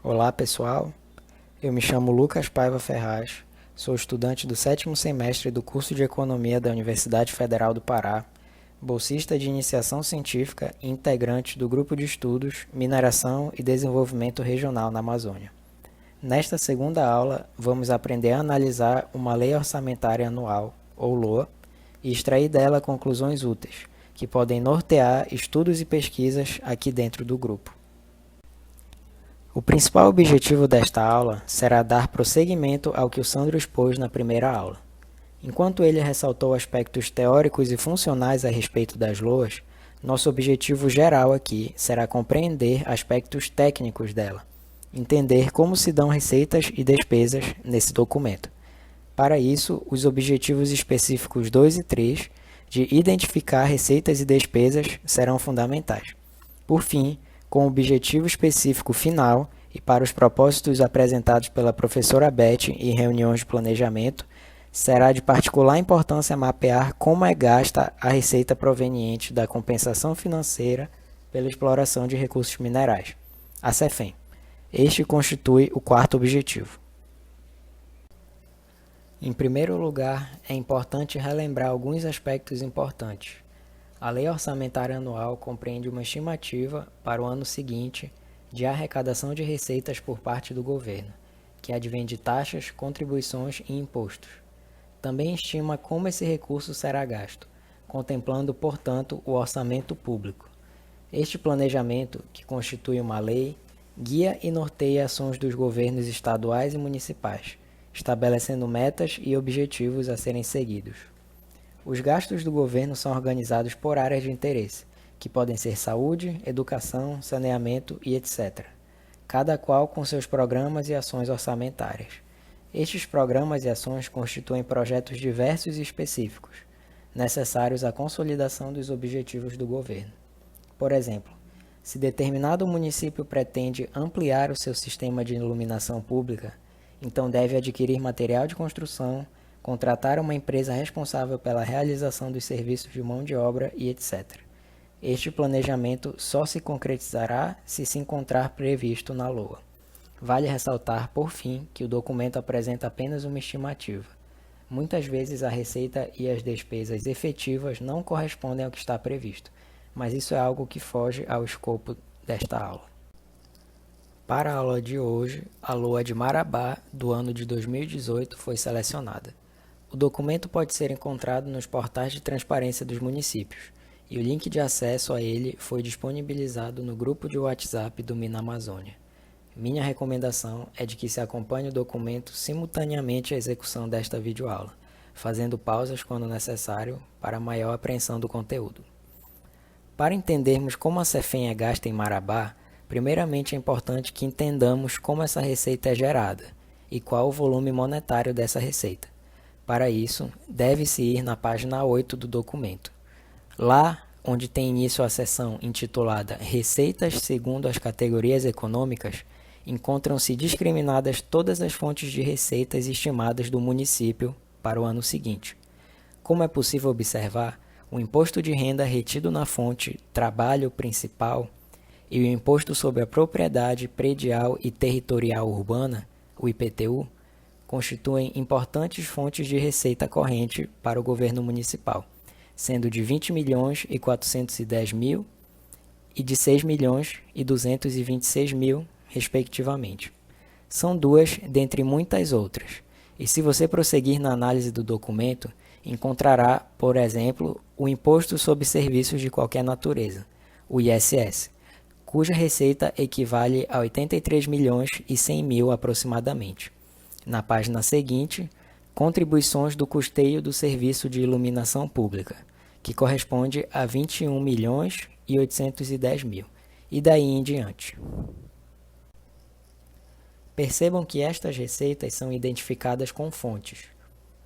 Olá pessoal, eu me chamo Lucas Paiva Ferraz, sou estudante do 7º semestre do curso de Economia da Universidade Federal do Pará, bolsista de iniciação científica e integrante do grupo de estudos Mineração e Desenvolvimento Regional na Amazônia. Nesta segunda aula, vamos aprender a analisar uma Lei Orçamentária Anual, ou LOA, e extrair dela conclusões úteis, que podem nortear estudos e pesquisas aqui dentro do grupo. O principal objetivo desta aula será dar prosseguimento ao que o Sandro expôs na primeira aula. Enquanto ele ressaltou aspectos teóricos e funcionais a respeito das LOAs, nosso objetivo geral aqui será compreender aspectos técnicos dela, entender como se dão receitas e despesas nesse documento. Para isso, os objetivos específicos 2 e 3 de identificar receitas e despesas serão fundamentais. Por fim, com o objetivo específico final e para os propósitos apresentados pela professora Beth em reuniões de planejamento, será de particular importância mapear como é gasta a receita proveniente da compensação financeira pela exploração de recursos minerais, a CEFEM. Este constitui o quarto objetivo. Em primeiro lugar, é importante relembrar alguns aspectos importantes. A Lei Orçamentária Anual compreende uma estimativa para o ano seguinte de arrecadação de receitas por parte do governo, que advém de taxas, contribuições e impostos. Também estima como esse recurso será gasto, contemplando, portanto, o orçamento público. Este planejamento, que constitui uma lei, guia e norteia ações dos governos estaduais e municipais, estabelecendo metas e objetivos a serem seguidos. Os gastos do governo são organizados por áreas de interesse, que podem ser saúde, educação, saneamento e etc., cada qual com seus programas e ações orçamentárias. Estes programas e ações constituem projetos diversos e específicos, necessários à consolidação dos objetivos do governo. Por exemplo, se determinado município pretende ampliar o seu sistema de iluminação pública, então deve adquirir material de construção, contratar uma empresa responsável pela realização dos serviços de mão de obra e etc. Este planejamento só se concretizará se se encontrar previsto na LOA. Vale ressaltar, por fim, que o documento apresenta apenas uma estimativa. Muitas vezes a receita e as despesas efetivas não correspondem ao que está previsto, mas isso é algo que foge ao escopo desta aula. Para a aula de hoje, a LOA de Marabá, do ano de 2018, foi selecionada. O documento pode ser encontrado nos portais de transparência dos municípios, e o link de acesso a ele foi disponibilizado no grupo de WhatsApp do Minamazônia. Minha recomendação é de que se acompanhe o documento simultaneamente à execução desta videoaula, fazendo pausas quando necessário para maior apreensão do conteúdo. Para entendermos como a CEFEM é gasta em Marabá, primeiramente é importante que entendamos como essa receita é gerada e qual o volume monetário dessa receita. Para isso, deve-se ir na página 8 do documento. Lá, onde tem início a seção intitulada Receitas segundo as categorias econômicas, encontram-se discriminadas todas as fontes de receitas estimadas do município para o ano seguinte. Como é possível observar, o imposto de renda retido na fonte Trabalho Principal e o Imposto sobre a Propriedade Predial e Territorial Urbana, o IPTU, constituem importantes fontes de receita corrente para o governo municipal, sendo de 20 milhões e 410 mil e de 6 milhões e 226 mil, respectivamente. São duas dentre muitas outras, e se você prosseguir na análise do documento, encontrará, por exemplo, o Imposto sobre Serviços de Qualquer Natureza, o ISS, cuja receita equivale a 83 milhões e 100 mil aproximadamente. Na página seguinte, contribuições do custeio do serviço de iluminação pública, que corresponde a 21 milhões e 810 mil, e daí em diante. Percebam que estas receitas são identificadas com fontes.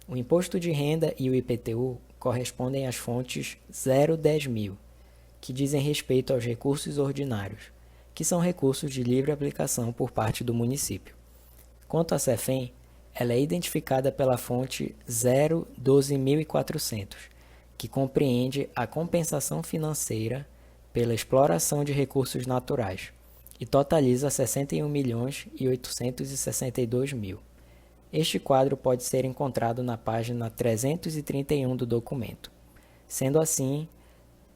O Imposto de Renda e o IPTU correspondem às fontes 010 mil, que dizem respeito aos recursos ordinários, que são recursos de livre aplicação por parte do município. Quanto à CEFEM, ela é identificada pela fonte 012.400, que compreende a compensação financeira pela exploração de recursos naturais, e totaliza 61.862.000. Este quadro pode ser encontrado na página 331 do documento. Sendo assim,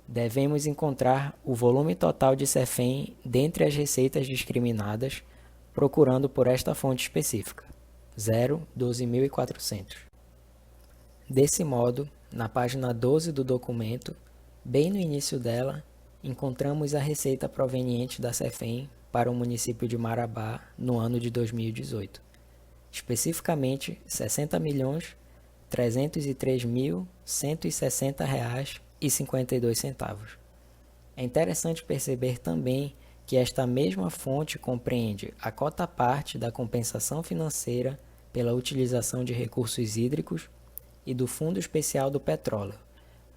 devemos encontrar o volume total de CEFEM dentre as receitas discriminadas, procurando por esta fonte específica, 12.400. Desse modo, na página 12 do documento, bem no início dela, encontramos a receita proveniente da CEFEM para o município de Marabá no ano de 2018. Especificamente, R$ 60.303.160,52. É interessante perceber também que esta mesma fonte compreende a cota parte da compensação financeira pela utilização de recursos hídricos e do Fundo Especial do Petróleo.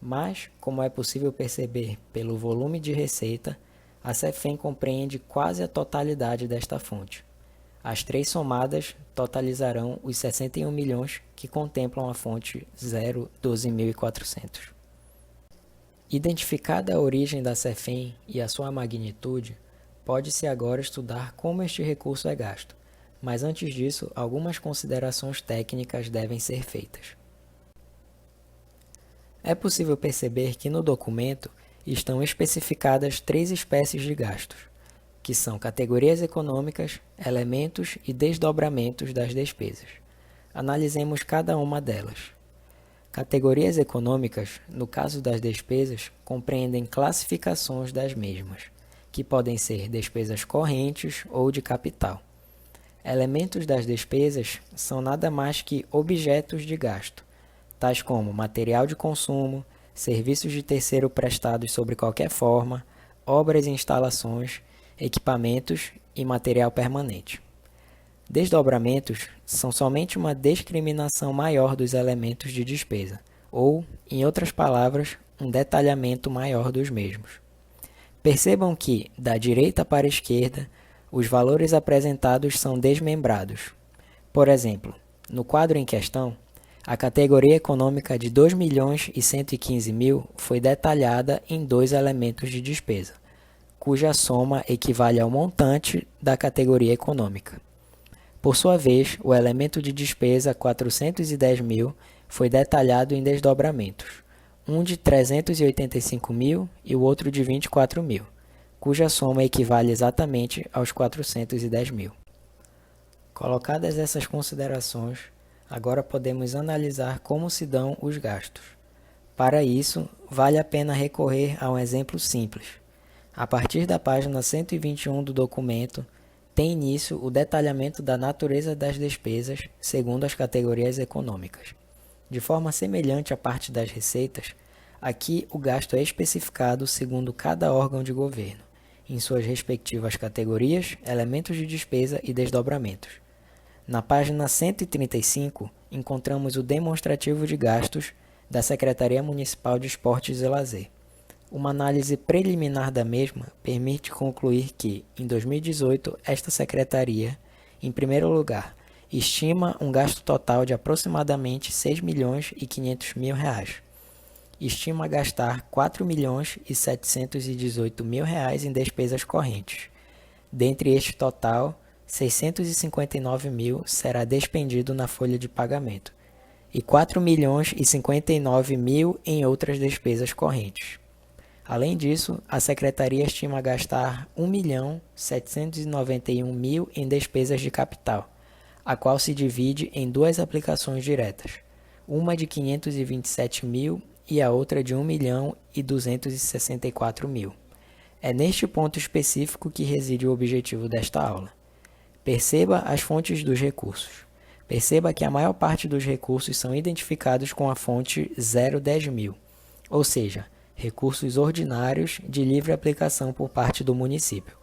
Mas, como é possível perceber pelo volume de receita, a CEFEM compreende quase a totalidade desta fonte. As três somadas totalizarão os 61 milhões que contemplam a fonte 12.400. Identificada a origem da CEFEM e a sua magnitude, pode-se agora estudar como este recurso é gasto, mas antes disso, algumas considerações técnicas devem ser feitas. É possível perceber que no documento estão especificadas três espécies de gastos, que são categorias econômicas, elementos e desdobramentos das despesas. Analisemos cada uma delas. Categorias econômicas, no caso das despesas, compreendem classificações das mesmas, que podem ser despesas correntes ou de capital. Elementos das despesas são nada mais que objetos de gasto, tais como material de consumo, serviços de terceiro prestados sobre qualquer forma, obras e instalações, equipamentos e material permanente. Desdobramentos são somente uma discriminação maior dos elementos de despesa, ou, em outras palavras, um detalhamento maior dos mesmos. Percebam que, da direita para a esquerda, os valores apresentados são desmembrados. Por exemplo, no quadro em questão, a categoria econômica de R$ 2.115.000 foi detalhada em dois elementos de despesa, cuja soma equivale ao montante da categoria econômica. Por sua vez, o elemento de despesa 410.000 foi detalhado em desdobramentos, um de 385.000 e o outro de 24.000, cuja soma equivale exatamente aos 410.000. Colocadas essas considerações, agora podemos analisar como se dão os gastos. Para isso, vale a pena recorrer a um exemplo simples. A partir da página 121 do documento, tem início o detalhamento da natureza das despesas segundo as categorias econômicas. De forma semelhante à parte das receitas, aqui o gasto é especificado segundo cada órgão de governo, em suas respectivas categorias, elementos de despesa e desdobramentos. Na página 135, encontramos o demonstrativo de gastos da Secretaria Municipal de Esportes e Lazer. Uma análise preliminar da mesma permite concluir que, em 2018, esta secretaria, em primeiro lugar, estima um gasto total de aproximadamente R$ 6.500.000. Estima gastar R$ 4.718.000 em despesas correntes. Dentre este total, R$ 659.000 será despendido na folha de pagamento e R$ 4.059.000 em outras despesas correntes. Além disso, a Secretaria estima gastar R$ 1.791.000 em despesas de capital, a qual se divide em duas aplicações diretas, uma de R$ 527.000 e a outra de R$ 1.264.000. É neste ponto específico que reside o objetivo desta aula. Perceba as fontes dos recursos. Perceba que a maior parte dos recursos são identificados com a fonte 010.000, ou seja, recursos ordinários de livre aplicação por parte do município.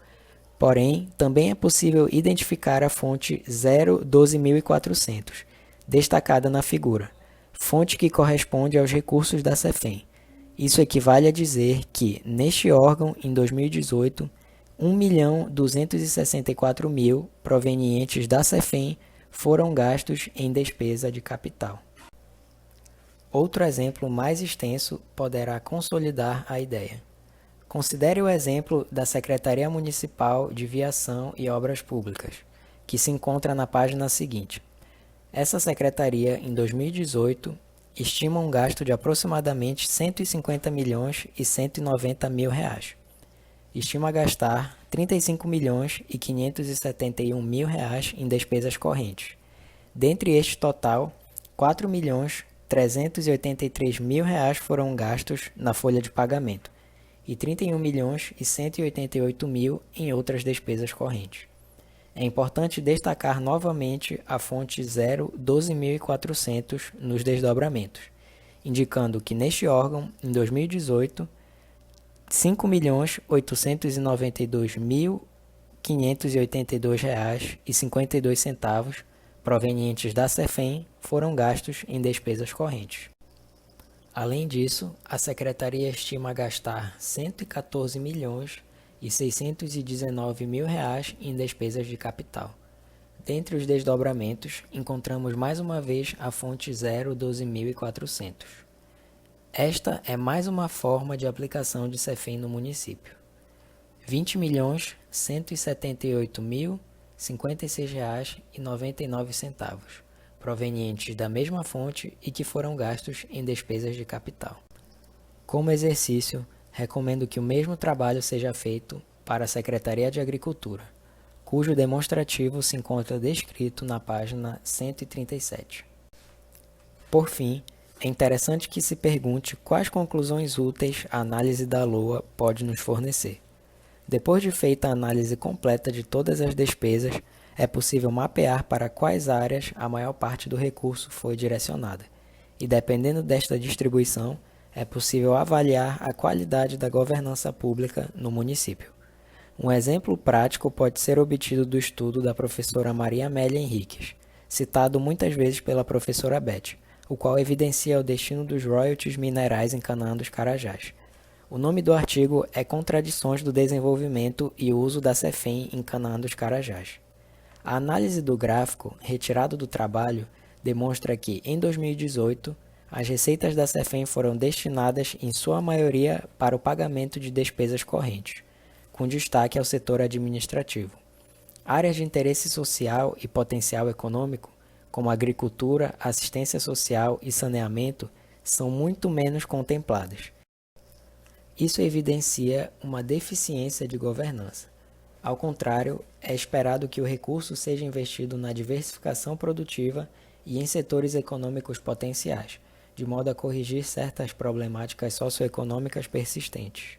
Porém, também é possível identificar a fonte 012.400, destacada na figura, fonte que corresponde aos recursos da CEFEM. Isso equivale a dizer que, neste órgão, em 2018, R$ 1.264.000 provenientes da CEFEM foram gastos em despesa de capital. Outro exemplo mais extenso poderá consolidar a ideia. Considere o exemplo da Secretaria Municipal de Viação e Obras Públicas, que se encontra na página seguinte. Essa secretaria, em 2018, estima um gasto de aproximadamente 150 milhões e 190 mil reais. Estima gastar 35 milhões e 571 mil reais em despesas correntes. Dentre este total, 4 milhões 383 mil reais foram gastos na folha de pagamento e 31 milhões e 188 mil em outras despesas correntes. É importante destacar novamente a fonte 012.400 nos desdobramentos, indicando que neste órgão, em 2018, R$ 5.892.582,52 provenientes da CEFEM foram gastos em despesas correntes. Além disso, a Secretaria estima gastar R$ 114 milhões e 619 mil reais em despesas de capital. Dentre os desdobramentos, encontramos mais uma vez a fonte 012.400. Esta é mais uma forma de aplicação de CEFEM no município. R$ 20.178.056,99, provenientes da mesma fonte e que foram gastos em despesas de capital. Como exercício, recomendo que o mesmo trabalho seja feito para a Secretaria de Agricultura, cujo demonstrativo se encontra descrito na página 137. Por fim, é interessante que se pergunte quais conclusões úteis a análise da LOA pode nos fornecer. Depois de feita a análise completa de todas as despesas, é possível mapear para quais áreas a maior parte do recurso foi direcionada, e dependendo desta distribuição, é possível avaliar a qualidade da governança pública no município. Um exemplo prático pode ser obtido do estudo da professora Maria Amélia Henriques, citado muitas vezes pela professora Beth, o qual evidencia o destino dos royalties minerais em Canaã dos Carajás. O nome do artigo é Contradições do Desenvolvimento e Uso da CEFEM em Canaã dos Carajás. A análise do gráfico, retirado do trabalho, demonstra que, em 2018, as receitas da CEFEM foram destinadas, em sua maioria, para o pagamento de despesas correntes, com destaque ao setor administrativo. Áreas de interesse social e potencial econômico, como agricultura, assistência social e saneamento, são muito menos contempladas. Isso evidencia uma deficiência de governança. Ao contrário, é esperado que o recurso seja investido na diversificação produtiva e em setores econômicos potenciais, de modo a corrigir certas problemáticas socioeconômicas persistentes.